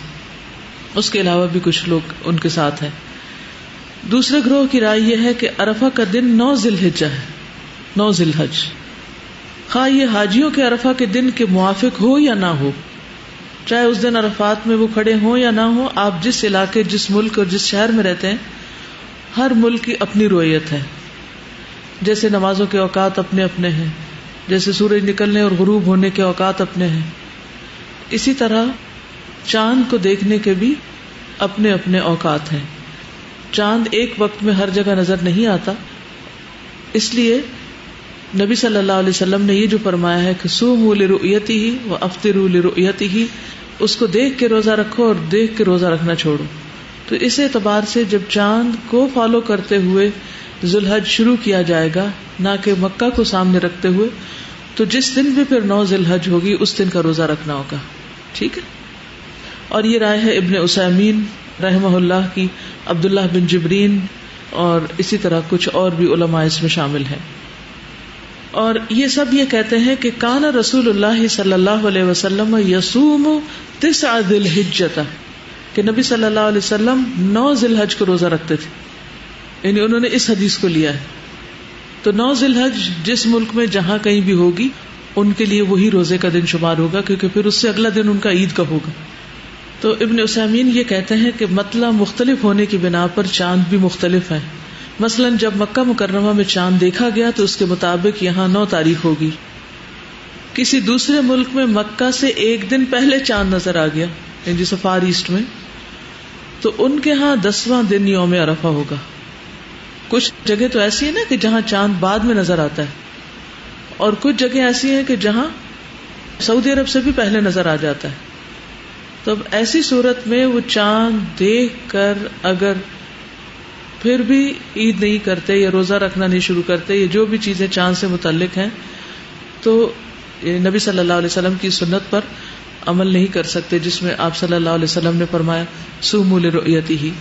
اس کے علاوہ بھی کچھ لوگ ان کے ساتھ ہیں. دوسرے گروہ کی رائے یہ ہے کہ عرفہ کا دن 9 ذی الحجہ ہے، 9 ذی الحج، خواہ یہ حاجیوں کے عرفہ کے دن کے موافق ہو یا نہ ہو، چاہے اس دن عرفات میں وہ کھڑے ہوں یا نہ ہوں. آپ جس علاقے، جس ملک اور جس شہر میں رہتے ہیں ہر ملک کی اپنی رویت ہے. جیسے نمازوں کے اوقات اپنے اپنے ہیں، جیسے سورج نکلنے اور غروب ہونے کے اوقات اپنے ہیں، اسی طرح چاند کو دیکھنے کے بھی اپنے اپنے اوقات ہیں. چاند ایک وقت میں ہر جگہ نظر نہیں آتا، اس لیے نبی صلی اللہ علیہ وسلم نے یہ جو فرمایا ہے کہ صوموا لرؤیتہ وافطروا لرؤیتہ، اس کو دیکھ کے روزہ رکھو اور دیکھ کے روزہ رکھنا چھوڑو. تو اس اعتبار سے جب چاند کو فالو کرتے ہوئے ذو الحج شروع کیا جائے گا، نہ کہ مکہ کو سامنے رکھتے ہوئے، تو جس دن بھی پھر 9 ذی الحج ہوگی اس دن کا روزہ رکھنا ہوگا. ٹھیک ہے. اور یہ رائے ہے ابن عثیمین رحمہ اللہ کی، عبداللہ بن جبرین، اور اسی طرح کچھ اور بھی علماء اس میں شامل ہیں. اور یہ سب یہ کہتے ہیں کہ کان رسول اللہ صلی اللہ علیہ وسلم یصوم 9 ذی الحجۃ، کہ نبی صلی اللہ علیہ وسلم 9 ذی الحج کو روزہ رکھتے تھے، یعنی انہوں نے اس حدیث کو لیا ہے. تو 9 ذی الحج جس ملک میں جہاں کہیں بھی ہوگی ان کے لیے وہی روزے کا دن شمار ہوگا، کیونکہ پھر اس سے اگلا دن ان کا عید کا ہوگا. تو ابن عثیمین یہ کہتے ہیں کہ مطلع مختلف ہونے کی بنا پر چاند بھی مختلف ہے. مثلا جب مکہ مکرمہ میں چاند دیکھا گیا تو اس کے مطابق یہاں 9 تاریخ ہوگی. کسی دوسرے ملک میں مکہ سے ایک دن پہلے چاند نظر آ گیا، یعنی جیسے فار ایسٹ میں، تو ان کے ہاں 10واں دن یوم عرفہ ہوگا. کچھ جگہ تو ایسی ہے نا کہ جہاں چاند بعد میں نظر آتا ہے، اور کچھ جگہ ایسی ہیں کہ جہاں سعودی عرب سے بھی پہلے نظر آ جاتا ہے. تو اب ایسی صورت میں وہ چاند دیکھ کر اگر پھر بھی عید نہیں کرتے یا روزہ رکھنا نہیں شروع کرتے، یا جو بھی چیزیں چاند سے متعلق ہیں، تو نبی صلی اللہ علیہ وسلم کی سنت پر عمل نہیں کر سکتے، جس میں آپ صلی اللہ علیہ وسلم نے فرمایا صوموا لرؤیتہ.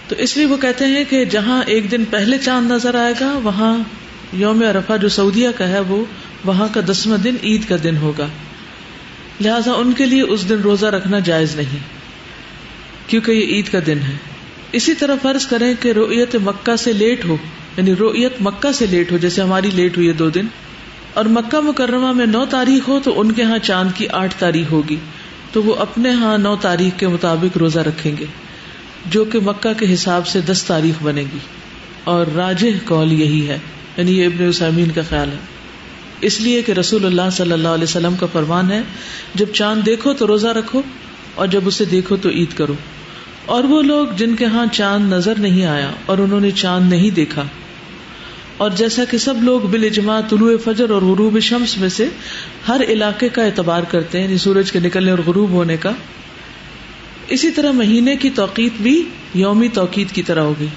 تو اس لیے وہ کہتے ہیں کہ جہاں ایک دن پہلے چاند نظر آئے گا وہاں یوم عرفہ جو سعودیہ کا ہے وہ وہاں کا 10واں دن عید کا دن ہوگا، لہذا ان کے لیے اس دن روزہ رکھنا جائز نہیں کیونکہ یہ عید کا دن ہے. اسی طرح فرض کریں کہ رؤیت مکہ سے لیٹ ہو، یعنی رؤیت مکہ سے لیٹ ہو، جیسے ہماری لیٹ ہوئی ہے 2 دن، اور مکہ مکرمہ میں 9 تاریخ ہو تو ان کے ہاں چاند کی 8 تاریخ ہوگی، تو وہ اپنے ہاں 9 تاریخ کے مطابق روزہ رکھیں گے، جو کہ مکہ کے حساب سے 10 تاریخ بنے گی. اور راجح قول یہی ہے، یعنی یہ ابن عثیمین کا خیال ہے، اس لیے کہ رسول اللہ صلی اللہ علیہ وسلم کا فرمان ہے جب چاند دیکھو تو روزہ رکھو اور جب اسے دیکھو تو عید کرو. اور وہ لوگ جن کے ہاں چاند نظر نہیں آیا اور انہوں نے چاند نہیں دیکھا اور جیسا کہ سب لوگ بالاجماع طلوع فجر اور غروب شمس میں سے ہر علاقے کا اعتبار کرتے ہیں، یعنی سورج کے نکلنے اور غروب ہونے کا، اسی طرح مہینے کی توقیت بھی یومی توقیت کی طرح ہوگی.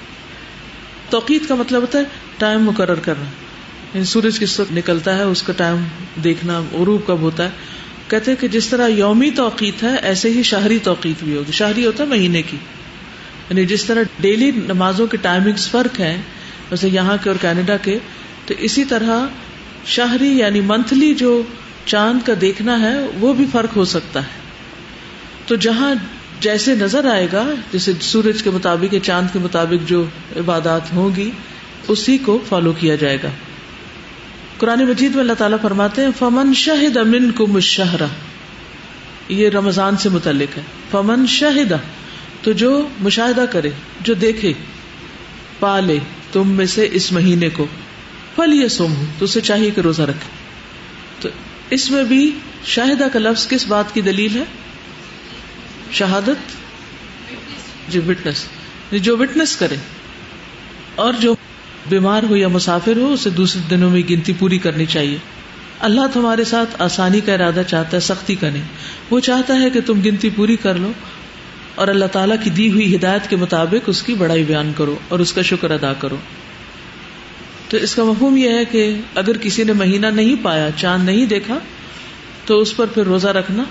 توقیت کا مطلب ہوتا ہے ٹائم مقرر کرنا، یعنی سورج کس وقت نکلتا ہے اس کا ٹائم دیکھنا، غروب کب ہوتا ہے. کہتے ہیں کہ جس طرح یومی توقیت ہے ایسے ہی شہری توقیت بھی ہوگی. شہری ہوتا ہے مہینے کی، یعنی جس طرح ڈیلی نمازوں کے ٹائمنگز فرق ہیں ویسے یہاں کے اور کینیڈا کے، تو اسی طرح شہری یعنی منتھلی جو چاند کا دیکھنا ہے وہ بھی فرق ہو سکتا ہے. تو جہاں جیسے نظر آئے گا، جیسے سورج کے مطابق یا چاند کے مطابق جو عبادات ہوں گی اسی کو فالو کیا جائے گا. قرآن مجید میں اللہ تعالیٰ فرماتے ہیں فمن شہد منکم الشہر، یہ رمضان سے متعلق ہے. فمن شہد، تو جو مشاہدہ کرے، جو دیکھے، پالے تم میں سے اس مہینے کو، فلیصمہ، تو اسے چاہیے کہ روزہ رکھے. تو اس میں بھی شاہدہ کا لفظ کس بات کی دلیل ہے؟ شہادت، جو وٹنس، جو وٹنس کرے. اور جو بیمار ہو یا مسافر ہو اسے دوسرے دنوں میں گنتی پوری کرنی چاہیے. اللہ تمہارے ساتھ آسانی کا ارادہ چاہتا ہے، سختی کا نہیں. وہ چاہتا ہے کہ تم گنتی پوری کر لو اور اللہ تعالیٰ کی دی ہوئی ہدایت کے مطابق اس کی بڑائی بیان کرو اور اس کا شکر ادا کرو. تو اس کا مفہوم یہ ہے کہ اگر کسی نے مہینہ نہیں پایا، چاند نہیں دیکھا، تو اس پر پھر روزہ رکھنا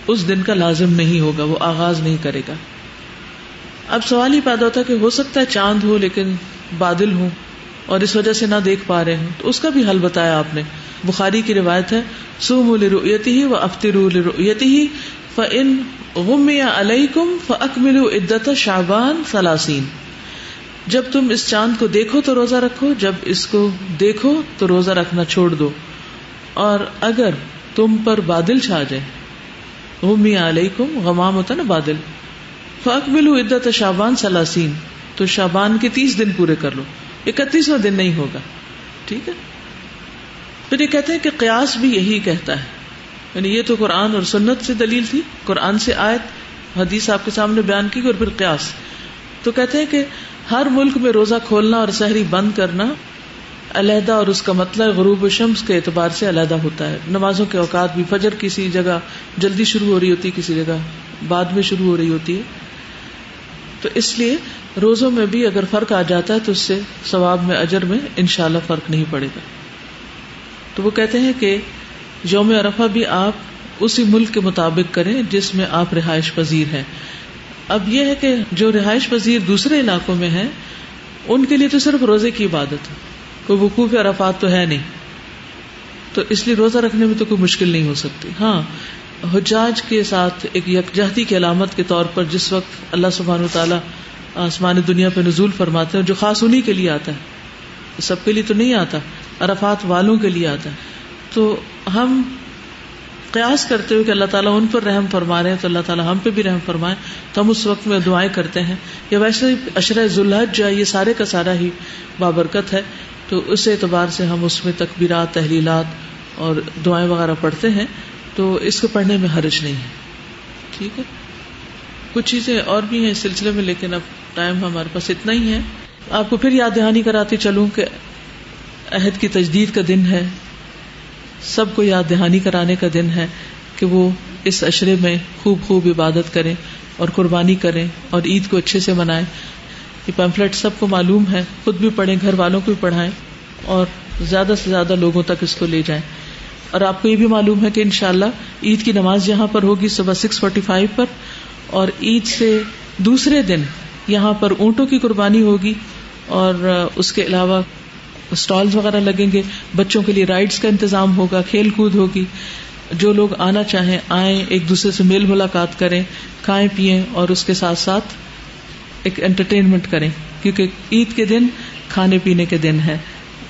اس دن کا لازم نہیں ہوگا، وہ آغاز نہیں کرے گا. اب سوال ہی پیدا ہوتا ہے کہ ہو سکتا ہے چاند ہو لیکن بادل ہوں اور اس وجہ سے نہ دیکھ پا رہے ہوں، تو اس کا بھی حل بتایا آپ نے. بخاری کی روایت ہے صوموا لرؤیتہ وافطروا لرؤیتہ فإن غمی علیکم فاکملوا عدۃ شعبان 30. جب تم اس چاند کو دیکھو تو روزہ رکھو، جب اس کو دیکھو تو روزہ رکھنا چھوڑ دو. اور اگر تم پر بادل چھا جائے، غمی علیکم، غمام ہوتا نا بادل، فاکملوا عدۃ شعبان 30، تو شعبان کے 30 دن پورے کر لو، 31واں دن نہیں ہوگا. ٹھیک ہے. پھر یہ کہتے ہیں کہ قیاس بھی یہی کہتا ہے، یعنی یہ تو قرآن اور سنت سے دلیل تھی، قرآن سے آیت، حدیث آپ کے سامنے بیان کی، اور پھر قیاس. تو کہتے ہیں کہ ہر ملک میں روزہ کھولنا اور سحری بند کرنا علیحدہ، اور اس کا مطلب غروب شمس کے اعتبار سے علیحدہ ہوتا ہے. نمازوں کے اوقات بھی فجر کسی جگہ جلدی شروع ہو رہی ہوتی ہے، کسی جگہ بعد میں شروع ہو رہی ہوتی ہے. تو اس لیے روزوں میں بھی اگر فرق آ جاتا ہے تو اس سے ثواب میں، اجر میں انشاءاللہ فرق نہیں پڑے گا. تو وہ کہتے ہیں کہ یوم عرفہ بھی آپ اسی ملک کے مطابق کریں جس میں آپ رہائش پذیر ہیں. اب یہ ہے کہ جو رہائش پذیر دوسرے علاقوں میں ہیں ان کے لیے تو صرف روزے کی عبادت ہے، کوئی وقوف عرفات تو ہے نہیں، تو اس لیے روزہ رکھنے میں تو کوئی مشکل نہیں ہو سکتی. ہاں، حجاج کے ساتھ ایک یکجہتی کی علامت کے طور پر جس وقت اللہ سبحانہ وتعالیٰ آسمان دنیا پہ نزول فرماتے ہیں، جو خاص انہی کے لیے آتا ہے، سب کے لیے تو نہیں آتا، عرفات والوں کے لیے آتا ہے. تو ہم قیاس کرتے ہوئے کہ اللہ تعالیٰ ان پر رحم فرما رہے ہیں تو اللہ تعالیٰ ہم پہ بھی رحم فرمائے، تو ہم اس وقت میں دعائیں کرتے ہیں. یا ویسے عشرہ ذوالحج جو ہے یہ سارے کا سارا ہی بابرکت ہے، تو اس اعتبار سے ہم اس میں تکبیرات، تحلیلات اور دعائیں وغیرہ پڑھتے ہیں، تو اس کو پڑھنے میں حرج نہیں ہے. ٹھیک ہے. کچھ چیزیں اور بھی ہیں اس سلسلے میں، لیکن اب ٹائم ہمارے پاس اتنا ہی ہے. آپ کو پھر یاد دہانی کراتی چلوں کہ عہد کی تجدید کا دن ہے، سب کو یاد دہانی کرانے کا دن ہے کہ وہ اس عشرے میں خوب خوب عبادت کریں اور قربانی کریں اور عید کو اچھے سے منائیں. یہ پیمفلیٹ سب کو معلوم ہے، خود بھی پڑھیں، گھر والوں کو بھی پڑھائیں اور زیادہ سے زیادہ لوگوں تک اس کو لے جائیں. اور آپ کو یہ بھی معلوم ہے کہ انشاءاللہ عید کی نماز یہاں پر ہوگی صبح 6:45 پر، اور عید سے دوسرے دن یہاں پر اونٹوں کی قربانی ہوگی، اور اس کے علاوہ اسٹالز وغیرہ لگیں گے، بچوں کے لیے رائڈز کا انتظام ہوگا، کھیل کود ہوگی. جو لوگ آنا چاہیں آئیں، ایک دوسرے سے میل ملاقات کریں، کھائیں پیئیں، اور اس کے ساتھ ساتھ ایک انٹرٹینمنٹ کریں، کیونکہ عید کے دن کھانے پینے کے دن ہے.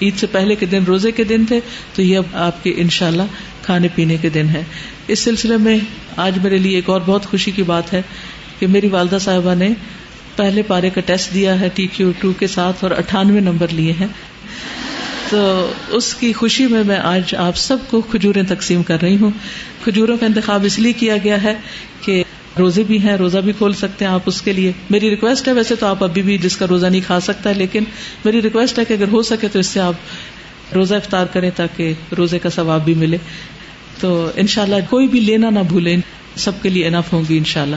عید سے پہلے کے دن روزے کے دن تھے، تو یہ اب آپ کے انشاءاللہ کھانے پینے کے دن ہے. اس سلسلے میں آج میرے لیے ایک اور بہت خوشی کی بات ہے کہ میری والدہ صاحبہ نے پہلے پارے کا ٹیسٹ دیا ہے TQ2 کے ساتھ اور 98 نمبر لیے ہیں. تو اس کی خوشی میں آج آپ سب کو کھجوریں تقسیم کر رہی ہوں. کھجوروں کا انتخاب اس لیے کیا گیا ہے کہ روزے بھی ہیں, روزہ بھی کھول سکتے ہیں آپ. اس کے لیے میری ریکویسٹ ہے, ویسے تو آپ ابھی بھی جس کا روزہ نہیں کھا سکتا ہے, لیکن میری ریکویسٹ ہے کہ اگر ہو سکے تو اس سے آپ روزہ افطار کریں تاکہ روزے کا ثواب بھی ملے. تو انشاءاللہ کوئی بھی لینا نہ بھولیں, سب کے لیے انف ہوں گی انشاءاللہ.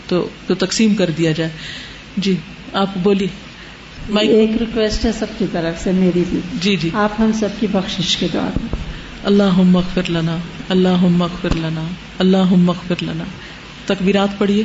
تو تقسیم کر دیا جائے. جی آپ بولیے. ایک ریکویسٹ ہے سب کی طرف سے, میری بھی. جی آپ ہم سب کی بخشش کے دعا کریں. اللہم اغفر لنا, اللہم اغفر لنا, اللہم اغفر لنا. تکبیرات پڑھیے.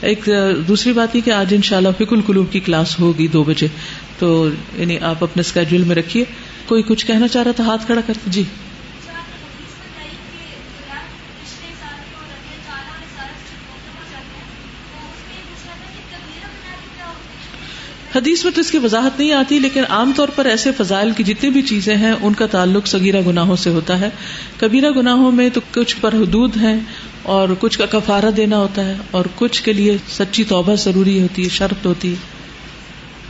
ایک دوسری بات یہ کہ آج انشاءاللہ فقہ القلوب کی کلاس ہوگی 2 بجے, تو یعنی آپ اپنے اسکیڈول میں رکھیے. کوئی کچھ کہنا چاہ رہا تھا, ہاتھ کھڑا کرتے. جی حدیث میں تو اس کی وضاحت نہیں آتی, لیکن عام طور پر ایسے فضائل کی جتنی بھی چیزیں ہیں ان کا تعلق صغیرہ گناہوں سے ہوتا ہے. کبیرہ گناہوں میں تو کچھ پر حدود ہیں اور کچھ کا کفارہ دینا ہوتا ہے اور کچھ کے لیے سچی توبہ ضروری ہوتی ہے, شرط ہوتی ہے.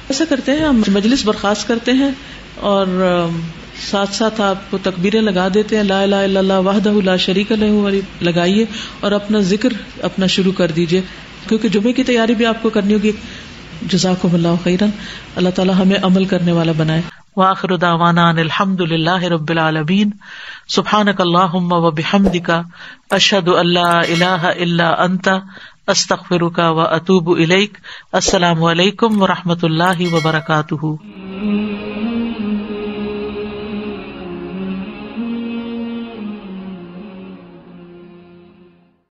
ایسا کرتے ہیں ہم مجلس برخاست کرتے ہیں اور ساتھ ساتھ آپ کو تکبیریں لگا دیتے ہیں. لا الہ الا اللہ وحدہ لا شریک لہ والی لگائیے اور اپنا ذکر اپنا شروع کر دیجئے, کیونکہ جمعے کی تیاری بھی آپ کو کرنی ہوگی. جزاکم اللہ خیرا. اللہ تعالی ہمیں عمل کرنے والا بنائے. وآخر دعوانا ان الحمد للہ رب العالمین. سبحانک اللہم وبحمدک اشہد ان لا الہ الا انت استغفرک واتوب الیک. السلام علیکم ورحمۃ اللہ وبرکاتہ.